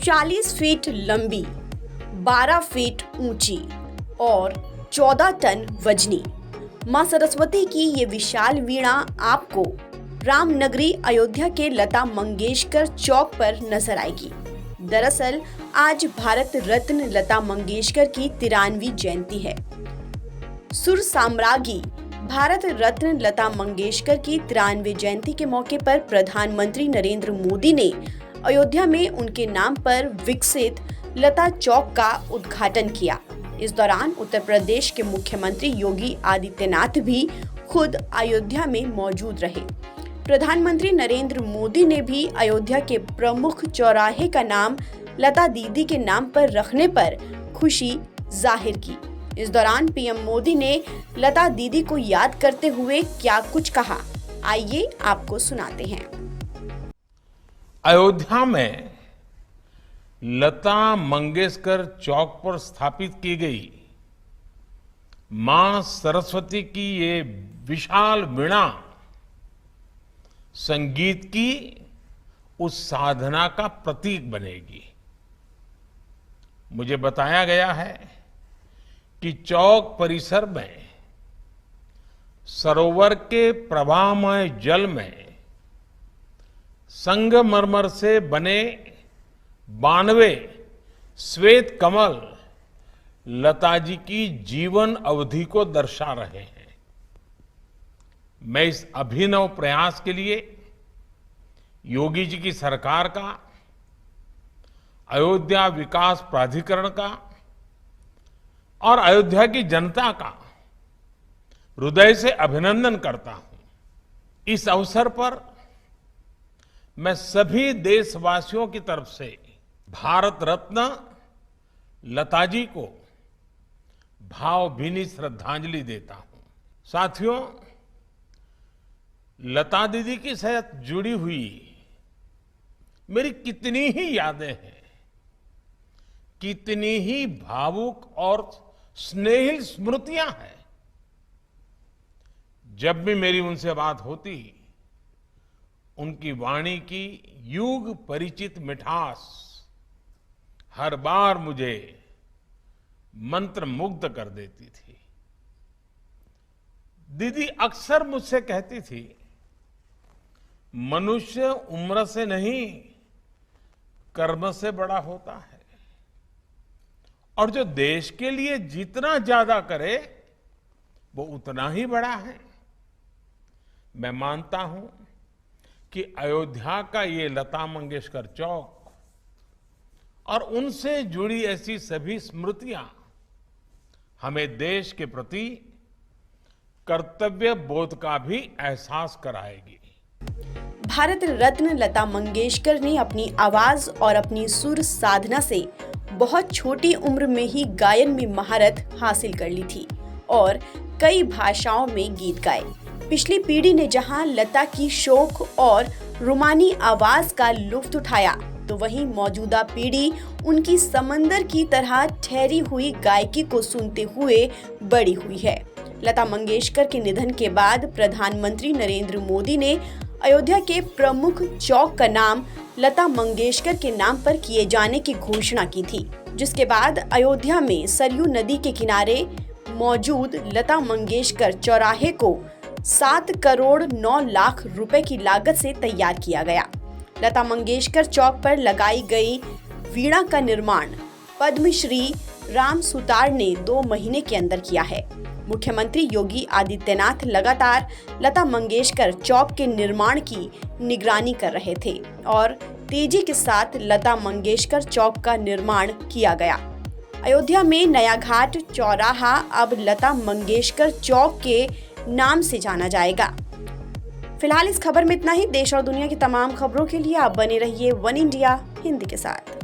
40 feet लंबी, 12 feet ऊंची और 14 टन वजनी मां सरस्वती की ये विशाल वीणा आपको रामनगरी अयोध्या के लता मंगेशकर चौक पर नजर आएगी। दरअसल आज भारत रत्न लता मंगेशकर की 93वीं जयंती है। सुर साम्राज्ञी भारत रत्न लता मंगेशकर की 93वीं जयंती के मौके पर प्रधानमंत्री नरेंद्र मोदी ने अयोध्या में उनके नाम पर विकसित लता चौक का उद्घाटन किया। इस दौरान उत्तर प्रदेश के मुख्यमंत्री योगी आदित्यनाथ भी खुद अयोध्या में मौजूद रहे। प्रधानमंत्री नरेंद्र मोदी ने भी अयोध्या के प्रमुख चौराहे का नाम लता दीदी के नाम पर रखने पर खुशी जाहिर की। इस दौरान पीएम मोदी ने लता दीदी को याद करते हुए क्या कुछ कहा, आइए आपको सुनाते हैं। अयोध्या में लता मंगेशकर चौक पर स्थापित की गई मां सरस्वती की ये विशाल वीणा संगीत की उस साधना का प्रतीक बनेगी। मुझे बताया गया है कि चौक परिसर में सरोवर के प्रवाहमय जल में संगमरमर से बने 92 श्वेत कमल लता जी की जीवन अवधि को दर्शा रहे हैं। मैं इस अभिनव प्रयास के लिए योगी जी की सरकार का, अयोध्या विकास प्राधिकरण का और अयोध्या की जनता का हृदय से अभिनंदन करता हूं। इस अवसर पर मैं सभी देशवासियों की तरफ से भारत रत्न लता जी को भावभीनी श्रद्धांजलि देता हूं। साथियों, लता दीदी के साथ जुड़ी हुई मेरी कितनी ही यादें हैं, कितनी ही भावुक और स्नेहिल स्मृतियां हैं। जब भी मेरी उनसे बात होती, उनकी वाणी की युग परिचित मिठास हर बार मुझे मंत्रमुग्ध कर देती थी। दीदी अक्सर मुझसे कहती थी, मनुष्य उम्र से नहीं कर्म से बड़ा होता है और जो देश के लिए जितना ज्यादा करे वो उतना ही बड़ा है। मैं मानता हूं कि अयोध्या का ये लता मंगेशकर चौक और उनसे जुड़ी ऐसी सभी स्मृतियां हमें देश के प्रति कर्तव्य बोध का भी एहसास कराएगी। भारत रत्न लता मंगेशकर ने अपनी आवाज और अपनी सुर साधना से बहुत छोटी उम्र में ही गायन में महारत हासिल कर ली थी और कई भाषाओं में गीत गाए। पिछली पीढ़ी ने जहां लता की शोख और रुमानी आवाज का लुत्फ उठाया, तो वहीं मौजूदा पीढ़ी उनकी समंदर की तरह ठहरी हुई गायकी को सुनते हुए बड़ी हुई है। लता मंगेशकर के निधन के बाद प्रधानमंत्री नरेंद्र मोदी ने अयोध्या के प्रमुख चौक का नाम लता मंगेशकर के नाम पर किए जाने की घोषणा की थी, जिसके बाद अयोध्या में सरयू नदी के किनारे मौजूद लता मंगेशकर चौराहे को 7 करोड़ 9 लाख रुपए की लागत से तैयार किया गया। लता मंगेशकर चौक पर लगाई गई वीणा का निर्माण पद्मश्री राम सुतार ने 2 महीने के अंदर किया है। मुख्यमंत्री योगी आदित्यनाथ लगातार लता मंगेशकर चौक के निर्माण की निगरानी कर रहे थे और तेजी के साथ लता मंगेशकर चौक का निर्माण किया गया। अयोध्या में नया घाट चौराहा अब लता मंगेशकर चौक के नाम से जाना जाएगा। फिलहाल इस खबर में इतना ही। देश और दुनिया की तमाम खबरों के लिए आप बने रहिए वन इंडिया हिंदी के साथ।